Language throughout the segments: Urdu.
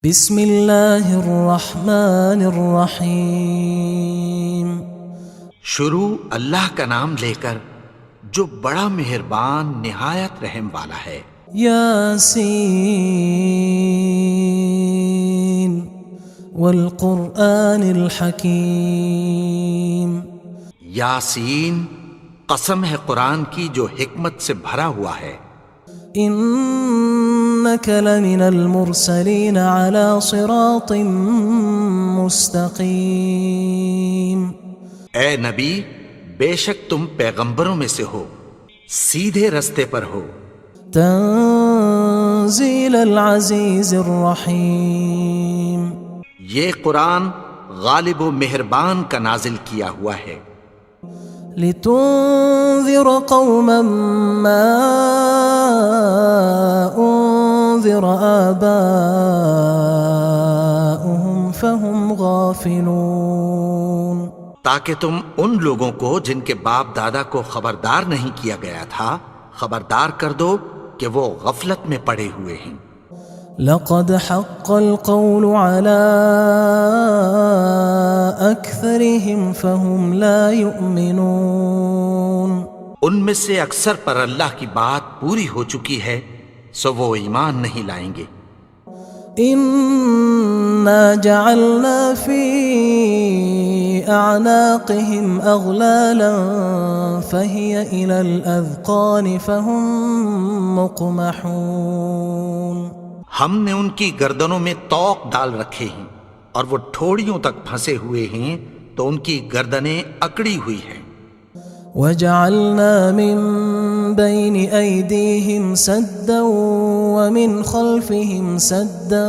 بسم اللہ الرحمن الرحیم۔ شروع اللہ کا نام لے کر جو بڑا مہربان نہایت رحم والا ہے۔ یاسین والقرآن الحکیم۔ یاسین، قسم ہے قرآن کی جو حکمت سے بھرا ہوا ہے۔ انک لمن المرسلین علی صراط مستقیم۔ اے نبی، بے شک تم پیغمبروں میں سے ہو، سیدھے رستے پر ہو۔ تنزیل العزیز الرحیم۔ یہ قرآن غالب و مہربان کا نازل کیا ہوا ہے۔ لتنذر قوما ما انذر آباؤهم فهم غافلون۔ تاکہ تم ان لوگوں کو جن کے باپ دادا کو خبردار نہیں کیا گیا تھا خبردار کر دو کہ وہ غفلت میں پڑے ہوئے ہیں۔ لقد حق القول على أكثرهم فهم لا يؤمنون۔ ان میں سے اکثر پر اللہ کی بات پوری ہو چکی ہے سو وہ ایمان نہیں لائیں گے۔ إنا جعلنا في أعناقهم أغلالا فهي إلى الأذقان فهم مقمحون۔ ہم نے ان کی گردنوں میں طوق ڈال رکھے ہیں اور وہ ٹھوڑیوں تک پھنسے ہوئے ہیں تو ان کی گردنیں اکڑی ہوئی ہیں۔ وجعلنا من بين أيديهم سدا ومن خلفهم سدا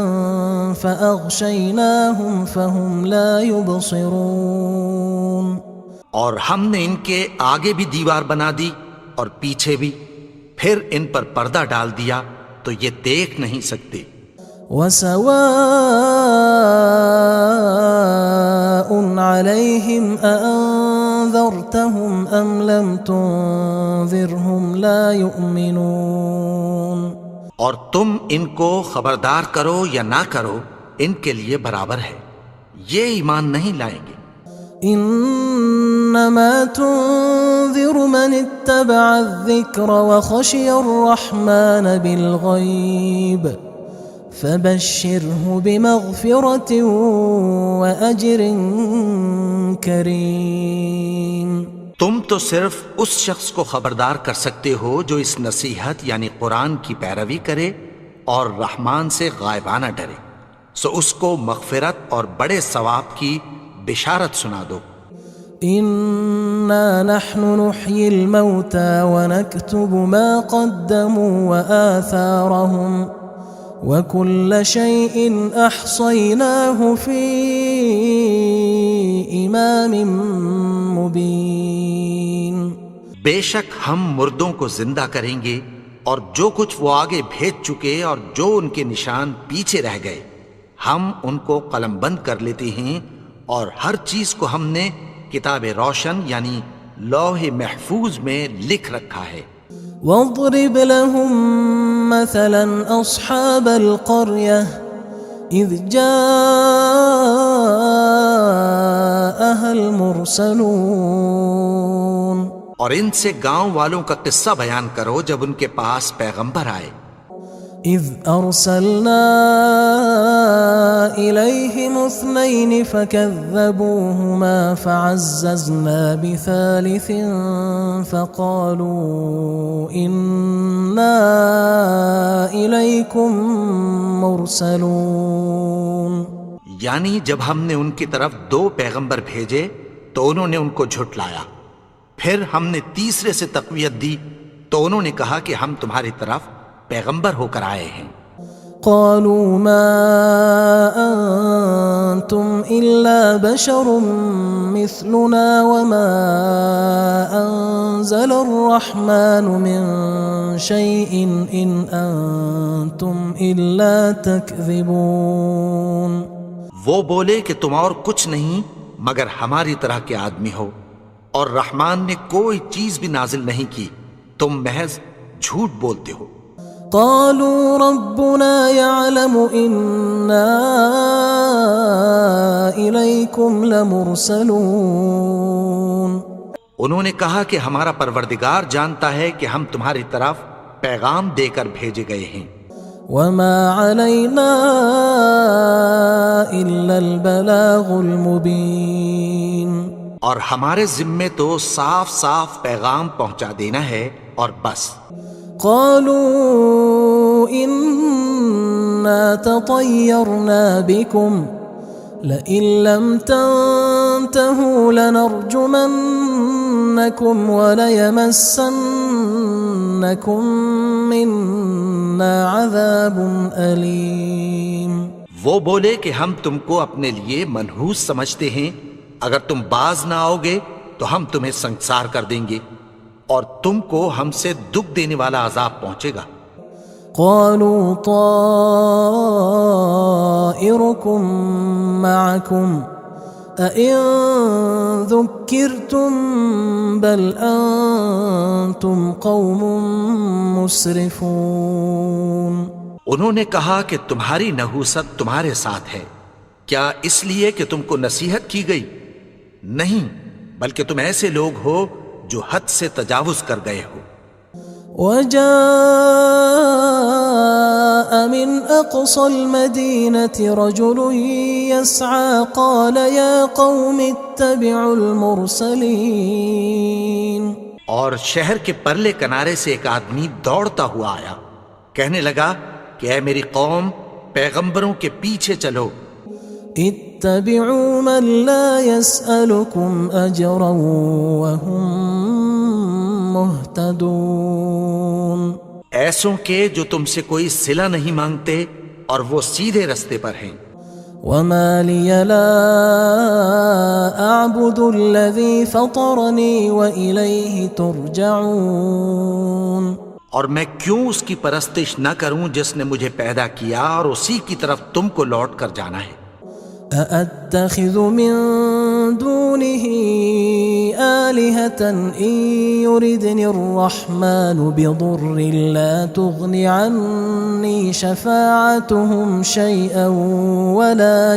فأغشيناهم فهم لا يبصرون۔ اور ہم نے ان کے آگے بھی دیوار بنا دی اور پیچھے بھی، پھر ان پر پردہ ڈال دیا تو یہ دیکھ نہیں سکتے۔ وسواء عليهم أأنذرتهم أم لم تنذرهم لا يؤمنون۔ اور تم ان کو خبردار کرو یا نہ کرو ان کے لیے برابر ہے، یہ ایمان نہیں لائیں گے۔ انما تنذر من اتبع الذکر وخشی الرحمن بالغیب فبشره بمغفرة وأجر کریم۔ تم تو صرف اس شخص کو خبردار کر سکتے ہو جو اس نصیحت یعنی قرآن کی پیروی کرے اور رحمان سے غائبانہ ڈرے، سو اس کو مغفرت اور بڑے ثواب کی بشارت سنا دو۔ إنا نحن نحيي الموتى ونكتب ما قدموا وآثارهم وكل شيء أحصيناه في إمام مبين۔ بے شک ہم مردوں کو زندہ کریں گے اور جو کچھ وہ آگے بھیج چکے اور جو ان کے نشان پیچھے رہ گئے ہم ان کو قلم بند کر لیتے ہیں، اور ہر چیز کو ہم نے کتاب روشن یعنی لوح محفوظ میں لکھ رکھا ہے۔ واضرب لهم مثلا أصحاب القرية إذ جاءها المرسلون۔ اور ان سے گاؤں والوں کا قصہ بیان کرو جب ان کے پاس پیغمبر آئے۔ إذ أرسلنا إليهم اثنين فكذبوهما فعززنا بثالث فقالوا إنا إليكم مرسلون۔ یعنی جب ہم نے ان کی طرف 2 پیغمبر بھیجے تو انہوں نے ان کو جھٹلایا، پھر ہم نے تیسرے سے تقویت دی تو انہوں نے کہا کہ ہم تمہاری طرف پیغمبر ہو کر آئے ہیں۔ قالوا ما أنتم إلا بشر مثلنا وما أنزل الرحمن من شيء إن أنتم إلا تكذبون۔ وہ بولے کہ تم اور کچھ نہیں مگر ہماری طرح کے آدمی ہو، اور رحمان نے کوئی چیز بھی نازل نہیں کی، تم محض جھوٹ بولتے ہو۔ قالوا ربنا يعلم إنا إليكم لمرسلون. انہوں نے کہا کہ ہمارا پروردگار جانتا ہے کہ ہم تمہاری طرف پیغام دے کر بھیجے گئے ہیں. وما علينا إلا البلاغ المبين. اور ہمارے ذمے تو صاف صاف پیغام پہنچا دینا ہے اور بس. قالوا إنا تطيرنا بكم لئن لم تنتهوا لنرجمنكم وليمسنكم منا عذاب أليم. وہ بولے کہ ہم تم کو اپنے لیے منحوس سمجھتے ہیں، اگر تم باز نہ آؤ گے تو ہم تمہیں سنسار کر دیں گے اور تم کو ہم سے دکھ دینے والا عذاب پہنچے گا. قالوا طائركم معكم أئن ذكرتم بل أنتم قوم مسرفون. انہوں نے کہا کہ تمہاری نحوست تمہارے ساتھ ہے، کیا اس لیے کہ تم کو نصیحت کی گئی؟ نہیں، بلکہ تم ایسے لوگ ہو جو حد سے تجاوز کر گئے ہو. وجاء من أقصى المدينة رجل يسعى قال يا قوم اتبعوا المرسلين. اور شہر کے پرلے کنارے سے ایک آدمی دوڑتا ہوا آیا، کہنے لگا کہ اے میری قوم، پیغمبروں کے پیچھے چلو. اتبعوا من لا يسألكم أجرا وهم مهتدون. ایسوں کے جو تم سے کوئی صلہ نہیں مانگتے اور وہ سیدھے رستے پر ہیں. وما لي لا أعبد الذي فطرني وإليه ترجعون. اور میں کیوں اس کی پرستش نہ کروں جس نے مجھے پیدا کیا اور اسی کی طرف تم کو لوٹ کر جانا ہے. أأتخذ من دونه آلهة إن يردني الرحمن بضر لا تغن عني شفاعتهم شيئا ولا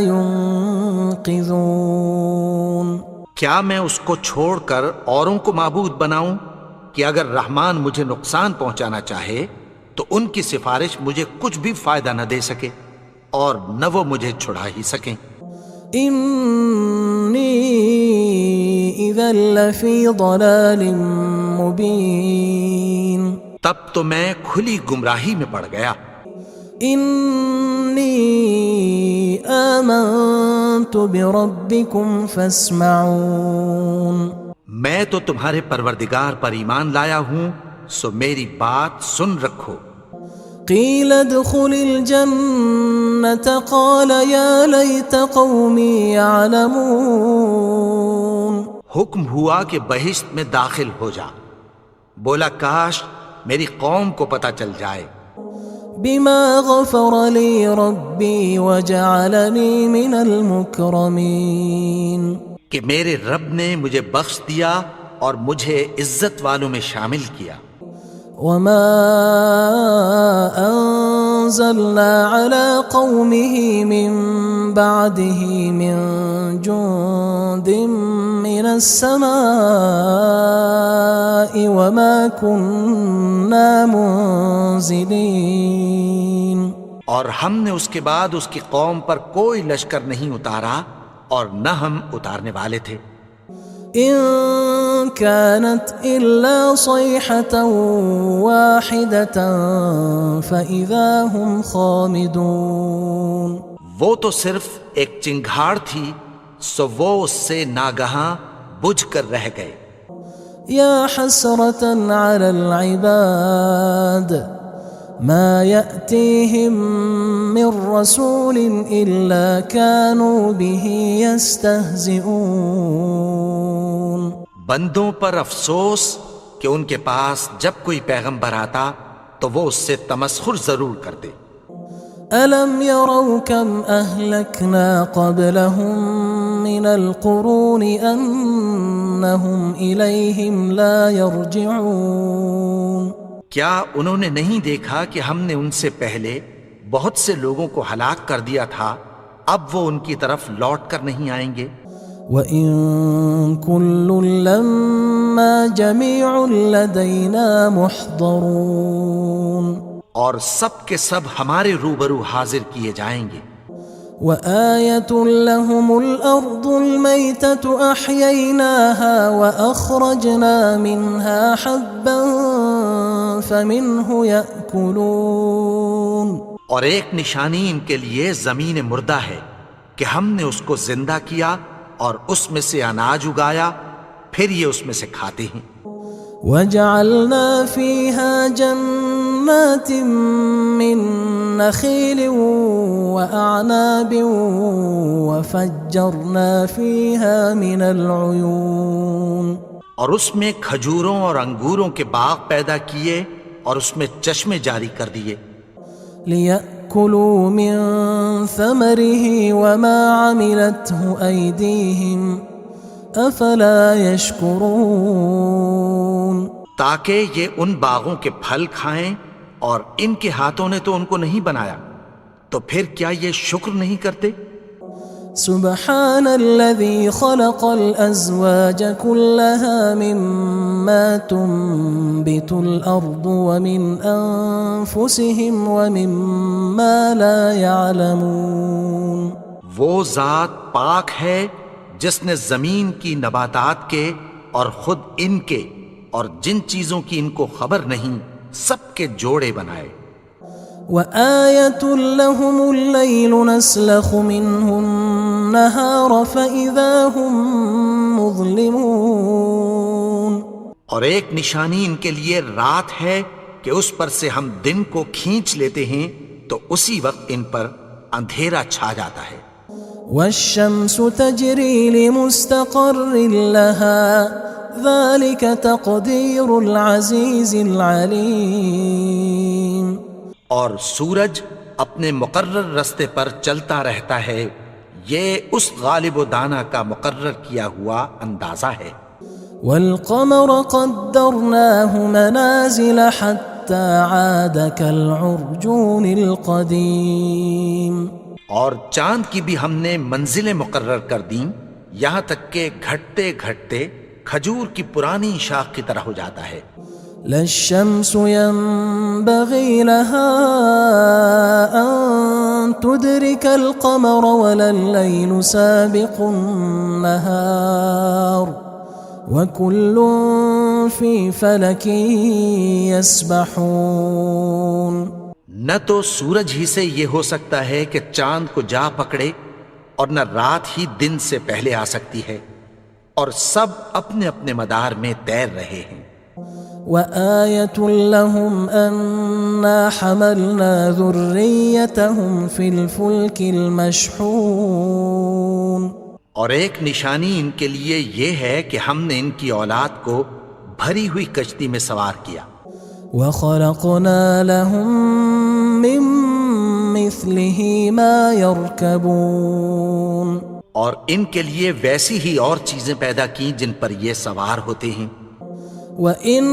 ينقذون. کیا میں اس کو چھوڑ کر اوروں کو معبود بناؤں کہ اگر رحمان مجھے نقصان پہنچانا چاہے تو ان کی سفارش مجھے کچھ بھی فائدہ نہ دے سکے اور نہ وہ مجھے چھڑا ہی سکیں. إني إذا لفي ضلال مبين. تب تو میں کھلی گمراہی میں پڑ گیا. إني آمنت بربكم فاسمعون. میں تو تمہارے پروردگار پر ایمان لایا ہوں، سو میری بات سن رکھو. قيل ادخل الجنة قال يا ليت قومي يعلمون. حکم ہوا کہ بہشت میں داخل ہو جا. بولا کاش میری قوم کو پتہ چل جائے. بما غفر لي ربي وجعلني من المكرمين. کہ میرے رب نے مجھے بخش دیا اور مجھے عزت والوں میں شامل کیا. وما أنزلنا على قومه من بعده من جند من السماء وما كنا منزلين. اور ہم نے اس کے بعد اس کی قوم پر کوئی لشکر نہیں اتارا اور نہ ہم اتارنے والے تھے. إن كانت إلا صيحة واحدة فإذا هم خامدون. وہ تو صرف ایک چنگھاڑ تھی، سو وہ اس سے ناگہاں بجھ کر رہ گئے. يا حسرة على العباد ما يأتيهم من رسول إلا كانوا به يستهزئون. بندوں پر افسوس کہ ان کے پاس جب کوئی پیغمبر آتا تو وہ اس سے تمسخر ضرور کرتے. ألم يروا كم أهلكنا قبلهم من القرون أنهم إليهم لا يرجعون. کیا انہوں نے نہیں دیکھا کہ ہم نے ان سے پہلے بہت سے لوگوں کو ہلاک کر دیا تھا، اب وہ ان کی طرف لوٹ کر نہیں آئیں گے؟ وَإِن كُلٌّ لَمَّا جَمِيعٌ لَدَيْنَا مُحْضَرُونَ، اور سب کے سب ہمارے روبرو حاضر کیے جائیں گے۔ وَآيَةٌ لَهُمُ الْأَرْضُ الْمَيْتَةُ أَحْيَيْنَاهَا وَأَخْرَجْنَا مِنْهَا حَبًّا فَمِنْهُ يَأْكُلُونَ، اور ایک نشانی ان کے لیے زمین مردہ ہے کہ ہم نے اس کو زندہ کیا اور اس میں سے اناج اگایا، پھر یہ اس میں سے کھاتے ہیں۔ وَجَعَلْنَا فِيهَا جَنَّاتٍ مِّن نَخِيلٍ وَأَعْنَابٍ وَفَجَّرْنَا فِيهَا مِنَ الْعُيُونِ، اور اس میں کھجوروں اور انگوروں کے باغ پیدا کیے اور اس میں چشمے جاری کر دیے، لِيَأْكُلُوا مِن ثَمَرِهِ وَمَا عَمِلَتْهُ أَيْدِيهِمْ أَفَلَا يَشْكُرُونَ، تاکہ یہ ان باغوں کے پھل کھائیں، اور ان کے ہاتھوں نے تو ان کو نہیں بنایا، تو پھر کیا یہ شکر نہیں کرتے؟ سبحان الذي خلق الأزواج كلها مما تنبت الأرض ومن أنفسهم ومما لا يعلمون، وہ ذات پاک ہے جس نے زمین کی نباتات کے اور خود ان کے اور جن چیزوں کی ان کو خبر نہیں سب کے جوڑے بنائے۔ وَآيَةٌ لَهُمُ اللَّيْلُ نَسْلَخُ مِنْهُ النَّهَارَ فَإِذَا هُمْ مُظْلِمُونَ، اور ایک نشانی ان کے لیے رات ہے کہ اس پر سے ہم دن کو کھینچ لیتے ہیں تو اسی وقت ان پر اندھیرا چھا جاتا ہے۔ وَالشَّمْسُ تَجْرِي لِمُسْتَقَرٍّ لَهَا ذَلِكَ تَقْدِيرُ الْعَزِيزِ الْعَلِيمِ، اور سورج اپنے مقرر رستے پر چلتا رہتا ہے، یہ اس غالب و دانا کا مقرر کیا ہوا اندازہ ہے۔ وَالْقَمَرَ قَدَّرْنَاهُ مَنَازِلَ حَتَّى عَادَ كَالْعُرْجُونِ الْقَدِيمِ، اور چاند کی بھی ہم نے منزلیں مقرر کر دیں، یہاں تک کہ گھٹتے گھٹتے کھجور کی پرانی شاخ کی طرح ہو جاتا ہے۔ لا الشمس ينبغي لها أن تدرك القمر ولا الليل سابق النهار وكل في فلك يسبحون، نہ تو سورج ہی سے یہ ہو سکتا ہے کہ چاند کو جا پکڑے، اور نہ رات ہی دن سے پہلے آ سکتی ہے، اور سب اپنے اپنے مدار میں تیر رہے ہیں۔ وَآيَةٌ لَهُمْ أَنَّا حَمَلْنَا ذُرِّيَّتَهُمْ فِي الْفُلْكِ الْمَشْحُونِ، اور ایک نشانی ان کے لیے یہ ہے کہ ہم نے ان کی اولاد کو بھری ہوئی کشتی میں سوار کیا۔ وَخَلَقْنَا لَهُم مِّن مِّثْلِهِ مَا يَرْكَبُونَ، اور ان کے لیے ویسی ہی اور چیزیں پیدا کی جن پر یہ سوار ہوتے ہیں۔ وَإِن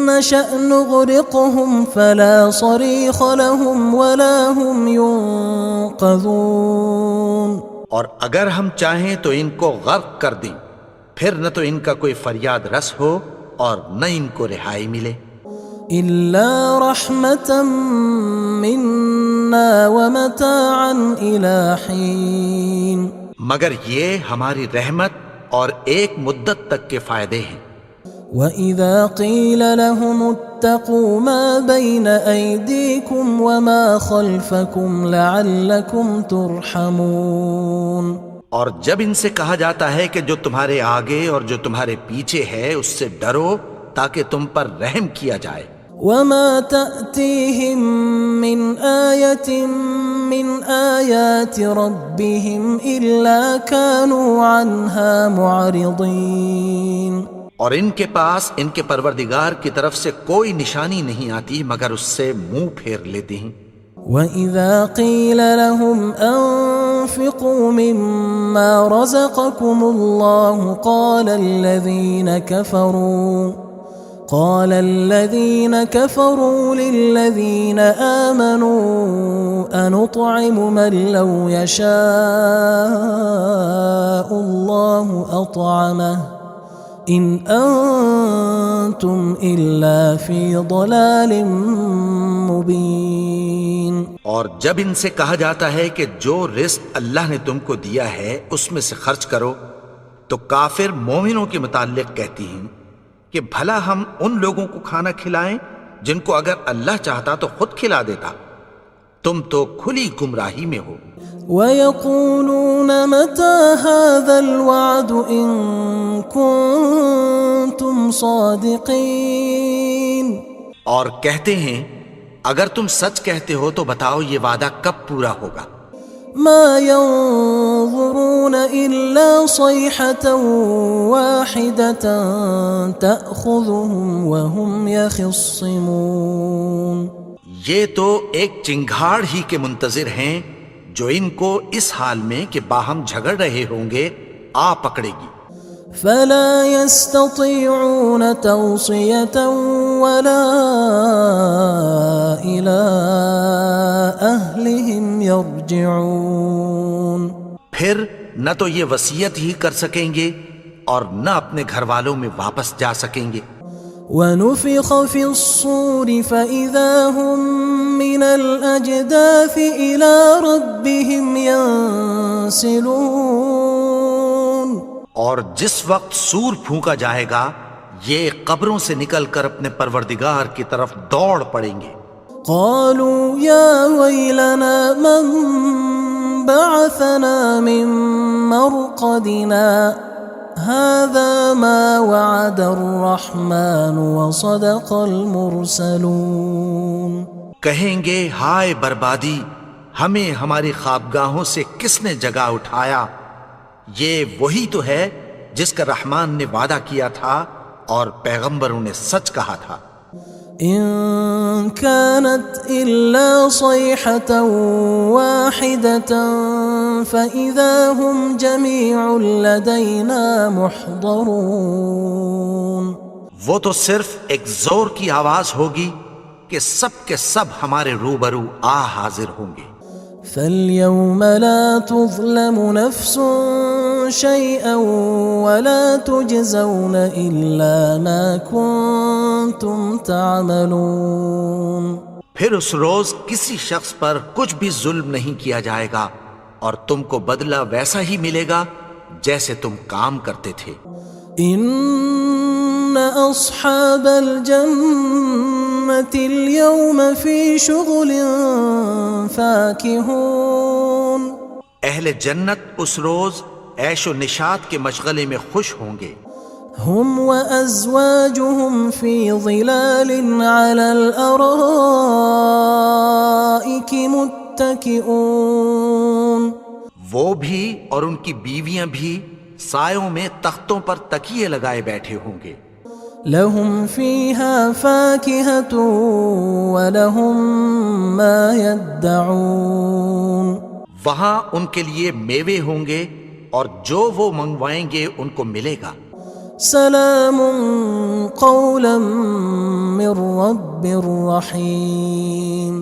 نَّشَأْ نُغْرِقْهُمْ فَلَا صَرِيخَ لَهُمْ وَلَا هُمْ يُنقَذُونَ، اور اگر ہم چاہیں تو ان کو غرق کر دیں، پھر نہ تو ان کا کوئی فریاد رس ہو اور نہ ان کو رہائی ملے۔ إِلَّا رَحْمَةً مِّنَّا وَمَتَاعًا إِلَى حِينٍ، مگر یہ ہماری رحمت اور ایک مدت تک کے فائدے ہیں۔ وَإِذَا قِيلَ لَهُمُ اتَّقُوا مَا بَيْنَ أَيْدِيكُمْ وَمَا خَلْفَكُمْ لَعَلَّكُمْ تُرْحَمُونَ، اور جب ان سے کہا جاتا ہے کہ جو تمہارے آگے اور جو تمہارے پیچھے ہے اس سے ڈرو تاکہ تم پر رحم کیا جائے۔ وَمَا تَأْتِيهِم مِّنْ آيَةٍ مِّنْ آيَاتِ رَبِّهِمْ إِلَّا كَانُوا عَنْهَا مُعْرِضِينَ، اور ان کے پاس ان کے پروردگار کی طرف سے کوئی نشانی نہیں آتی مگر اس سے منہ پھیر لیتے ہیں۔ وَإِذَا قِيلَ لَهُمْ أَنفِقُوا مِمَّا رَزَقَكُمُ اللَّهُ قال الذين كفروا للذين آمنوا أنطعم من لو يشاء الله أطعمه إن أنتم إلا في ضلال مبين. اور جب ان سے کہا جاتا ہے کہ جو رزق اللہ نے تم کو دیا ہے اس میں سے خرچ کرو، تو کافر مومنوں کے متعلق کہتی ہیں کہ بھلا ہم ان لوگوں کو کھانا کھلائیں جن کو اگر اللہ چاہتا تو خود کھلا دیتا. تم تو کھلی گمراہی میں ہو. وَيَقُولُونَ مَتَى هَذَا الْوَعْدُ إِن كُنتُمْ صَادِقِينَ. اور کہتے ہیں اگر تم سچ کہتے ہو تو بتاؤ یہ وعدہ کب پورا ہوگا. ما ينظرون إلا صيحة واحدة تأخذهم وهم يخصمون. یہ تو ایک چنگھاڑ ہی کے منتظر ہیں جو ان کو اس حال میں کہ باہم جھگڑ رہے ہوں گے آ پکڑے گی. فلا يستطيعون توصية ولا إلى أهلهم يرجعون. پھر نہ تو یہ وصیت ہی کر سکیں گے اور نہ اپنے گھر والوں میں واپس جا سکیں گے. ونفخ في الصور فإذا هم من الأجداث إلى ربهم ينسلون. اور جس وقت سور پھونکا جائے گا یہ قبروں سے نکل کر اپنے پروردگار کی طرف دوڑ پڑیں گے. قالوا يا ويلنا من بعثنا من مرقدنا هذا ما وعد الرحمن وصدق المرسلون. کہیں گے ہائے بربادی، ہمیں ہماری خوابگاہوں سے کس نے جگا اٹھایا. یہ وہی تو ہے جس کا رحمان نے وعدہ کیا تھا اور پیغمبروں نے سچ کہا تھا. إن كانت إلا صيحة واحدة فإذا هم جميع لدينا محضرون. وہ تو صرف ایک زور کی آواز ہوگی کہ سب کے سب ہمارے روبرو آ حاضر ہوں گے. فاليوم لا تظلم نفس شيئا ولا تجزون إلا ما كنتم تعملون. پھر اس روز کسی شخص پر کچھ بھی ظلم نہیں کیا جائے گا اور تم کو بدلہ ویسا ہی ملے گا جیسے تم کام کرتے تھے. إن أصحاب الجنة اليوم في شغل فاكهون. اہل جنت اس روز عیش و نشاط کے مشغلے میں خوش ہوں گے. هم وأزواجهم في ظلال على الأرائك متكئون. وہ بھی اور ان کی بیویاں بھی سایوں میں تختوں پر تکیے لگائے بیٹھے ہوں گے. لهم فيها فاكهة ولهم ما يدعون. وہاں ان کے لیے میوے ہوں گے اور جو وہ منگوائیں گے ان کو ملے گا. سلام قولا من رب رحیم.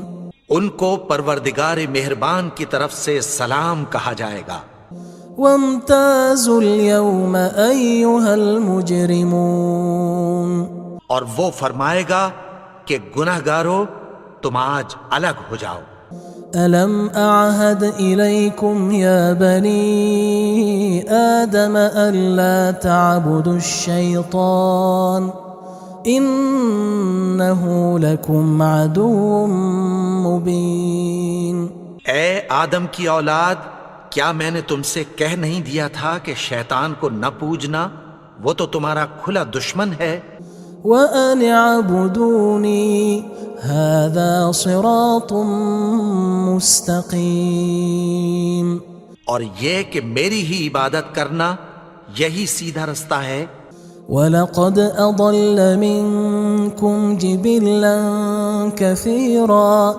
ان کو پروردگار مہربان کی طرف سے سلام کہا جائے گا. وامتازوا اليوم أيها المجرمون. اور وہ فرمائے گا کہ گناہگارو تم آج الگ ہو جاؤ. ألم أعهد إليكم يا بني آدم ألا تعبدوا الشيطان إنه لكم عدو مبين. اے آدم کی اولاد، کیا میں نے تم سے کہہ نہیں دیا تھا کہ شیطان کو نہ پوجنا، وہ تو تمہارا کھلا دشمن ہے. وَأَنِ اعْبُدُونِي هَذَا صِرَاطٌ مُسْتَقِيمٌ. اور یہ کہ میری ہی عبادت کرنا یہی سیدھا رستہ ہے. وَلَقَدْ أَضَلَّ مِنْكُمْ جِبِلًّا كَثِيرًا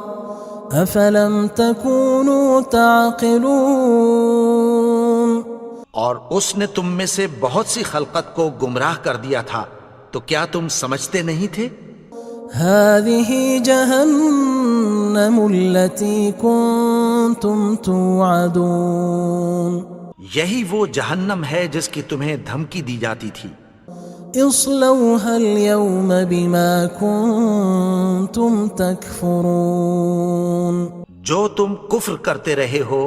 أَفَلَمْ تَكُونُوا تَعْقِلُونَ. اور اس نے تم میں سے بہت سی خلقت کو گمراہ کر دیا تھا، تو کیا تم سمجھتے نہیں تھے؟ هذه جهنم التي كنتم توعدون یہی وہ جہنم ہے جس کی تمہیں دھمکی دی جاتی تھی۔ اصلوها اليوم بما كنتم تكفرون جو تم کفر کرتے رہے ہو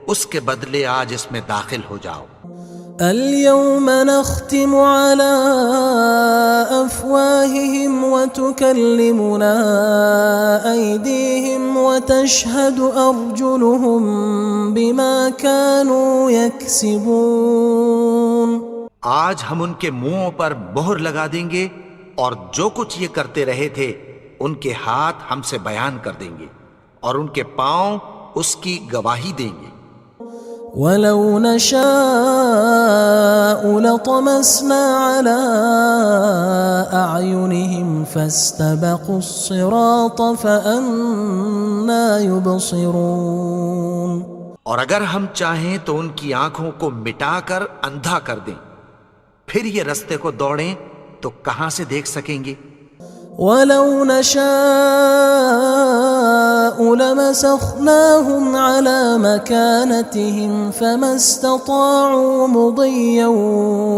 اس کے بدلے آج اس میں داخل ہو جاؤ۔ اليوم نختم على أفواههم وتكلمنا أيديهم وتشهد أرجلهم بما كانوا يكسبون آج ہم ان کے منہوں پر مہر لگا دیں گے اور جو کچھ یہ کرتے رہے تھے ان کے ہاتھ ہم سے بیان کر دیں گے اور ان کے پاؤں اس کی گواہی دیں گے۔ ولو نشاء لطمسنا على أعينهم فاستبقوا الصراط فأنى يبصرون اور اگر ہم چاہیں تو ان کی آنکھوں کو مٹا کر اندھا کر دیں، پھر یہ رستے کو دوڑیں تو کہاں سے دیکھ سکیں گے؟ ولو نشاء لمسخناهم على مكانتهم فما استطاعوا مضيا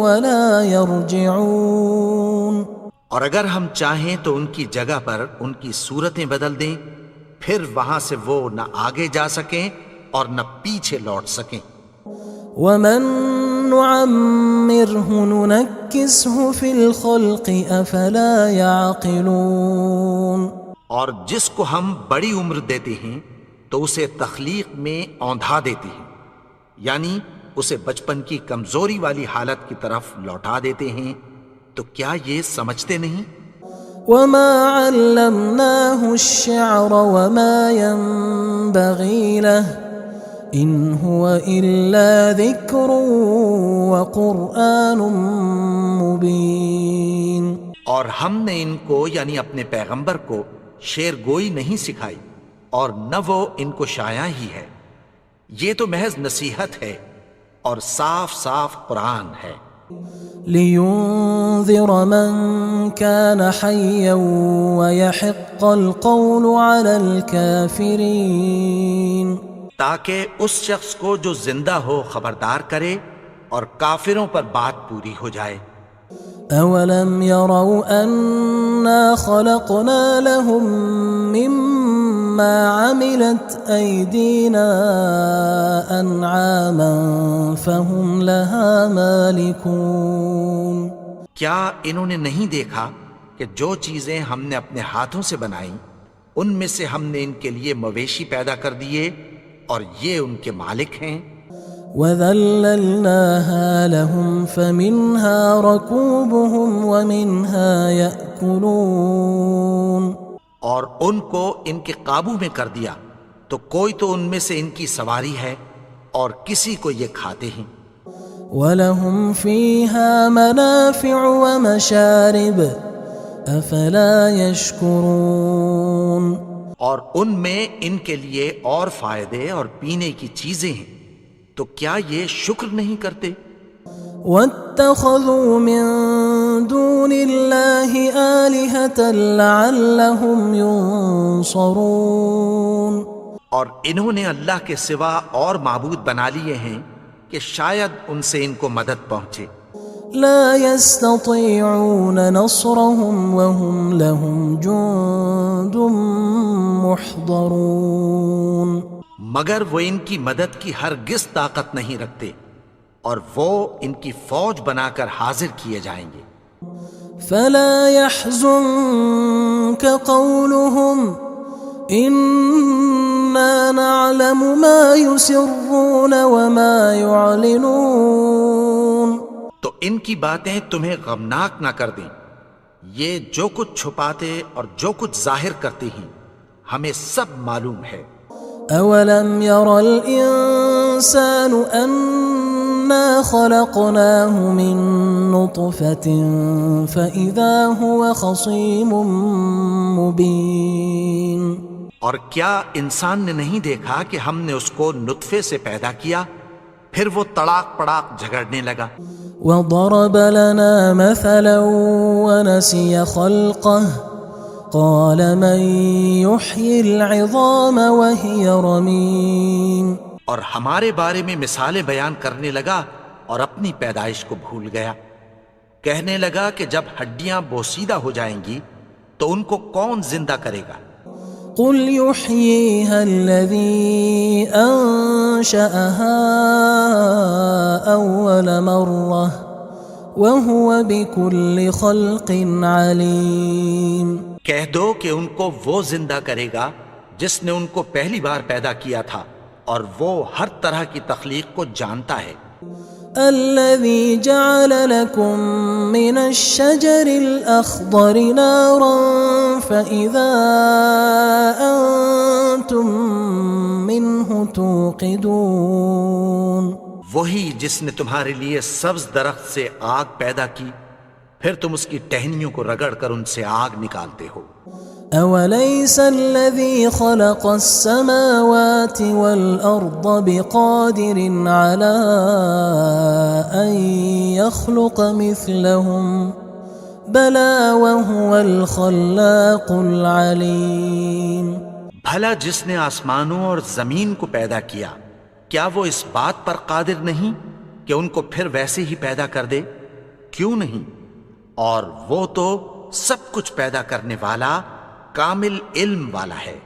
ولا يرجعون اور اگر ہم چاہیں تو ان کی جگہ پر ان کی صورتیں بدل دیں، پھر وہاں سے وہ نہ آگے جا سکیں اور نہ پیچھے لوٹ سکیں۔ ومن نعمره ننكسه في الخلق افلا يعقلون اور جس کو ہم بڑی عمر دیتے ہیں تو اسے تخلیق میں اوندھا دیتے ہیں، یعنی اسے بچپن کی کمزوری والی حالت کی طرف لوٹا دیتے ہیں، تو کیا یہ سمجھتے نہیں؟ وما علمناه الشعر وما ينبغي له ان هو الا ذکر وقرآن مبین اور ہم نے ان کو یعنی اپنے پیغمبر کو شعر گوئی نہیں سکھائی اور نہ وہ ان کو شایع ہی ہے، یہ تو محض نصیحت ہے اور صاف صاف قرآن ہے۔ لينذر من كان حيا ويحق القول على الكافرين تاکہ اس شخص کو جو زندہ ہو خبردار کرے اور کافروں پر بات پوری ہو جائے۔ اولم يروا انا خلقنا لهم مما عملت ايدينا انعاما فهم لها مالكون کیا انہوں نے نہیں دیکھا کہ جو چیزیں ہم نے اپنے ہاتھوں سے بنائیں ان میں سے ہم نے ان کے لیے مویشی پیدا کر دیے اور یہ ان کے مالک ہیں۔ وَذَلَّلْنَاهَا لَهُمْ فَمِنْهَا رَكُوبُهُمْ وَمِنْهَا يَأْكُلُونَ اور ان کو ان کے قابو میں کر دیا تو کوئی تو ان میں سے ان کی سواری ہے اور کسی کو یہ کھاتے ہیں۔ وَلَهُمْ فِيهَا مَنَافِعُ وَمَشَارِبُ أَفَلَا يَشْكُرُونَ اور ان میں ان کے لیے اور فائدے اور پینے کی چیزیں ہیں، تو کیا یہ شکر نہیں کرتے؟ وَاتَّخَذُوا مِن دُونِ اللَّهِ آلِهَةً لَعَلَّهُمْ يُنصَرُونَ اور انہوں نے اللہ کے سوا اور معبود بنا لیے ہیں کہ شاید ان سے ان کو مدد پہنچے۔ لا يستطيعون نصرهم وهم لهم جند محضرون مگر وہ ان کی مدد کی ہرگز طاقت نہیں رکھتے اور وہ ان کی فوج بنا کر حاضر کیے جائیں گے۔ فلا يحزنك قولهم إنا نعلم ما يسرون وما يعلنون تو ان کی باتیں تمہیں غمناک نہ کر دیں، یہ جو کچھ چھپاتے اور جو کچھ ظاہر کرتے ہیں ہمیں سب معلوم ہے۔ اولم ير الانسان انا خلقناه من نطفة فاذا هو خصيم مبين اور کیا انسان نے نہیں دیکھا کہ ہم نے اس کو نطفے سے پیدا کیا، پھر وہ تڑاک پڑاک جھگڑنے لگا۔ وضرب لنا مثلا ونسي خلقه قال من يحيي العظام وهي رميم. اور ہمارے بارے میں مثالیں بیان کرنے لگا اور اپنی پیدائش کو بھول گیا. کہنے لگا کہ جب ہڈیاں بوسیدہ ہو جائیں گی تو ان کو کون زندہ کرے گا؟ قل يحييها الذي أنشأها أول مرة وهو بكل خلق عليم. کہہ دو کہ ان کو وہ زندہ کرے گا جس نے ان کو پہلی بار پیدا کیا تھا اور وہ ہر طرح کی تخلیق کو جانتا ہے. الذي جعل لكم من الشجر الأخضر نارا فإذا أنتم منه توقدون. وہی جس نے تمہارے لیے سبز درخت سے آگ پیدا کی پھر تم اس کی ٹہنیوں کو رگڑ کر ان سے آگ نکالتے ہو. أوليس الذي خلق السماوات والأرض بقادر على أن يخلق مثلهم بلى وهو الخلاق العليم. بھلا جس نے آسمانوں اور زمین کو پیدا کیا کیا وہ اس بات پر قادر نہیں کہ ان کو پھر ویسے ہی پیدا کر دے؟ کیوں نہیں؟ اور وہ تو سب کچھ پیدا کرنے والا کامل علم والا ہے.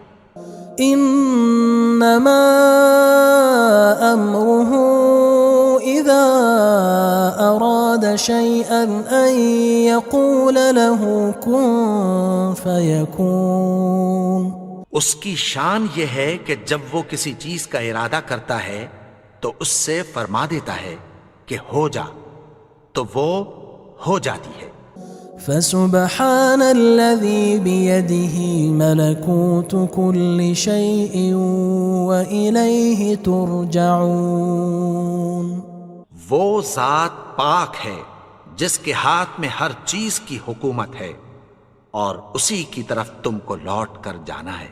انما امره اذا اراد شيئا ان يقول له كن فيكون. اس کی شان یہ ہے کہ جب وہ کسی چیز کا ارادہ کرتا ہے تو اس سے فرما دیتا ہے کہ ہو جا تو وہ ہو جاتی ہے. فسبحان الذي بيده ملكوت كل شيء وإليه ترجعون. وہ ذات پاک ہے جس کے ہاتھ میں ہر چیز کی حکومت ہے اور اسی کی طرف تم کو لوٹ کر جانا ہے.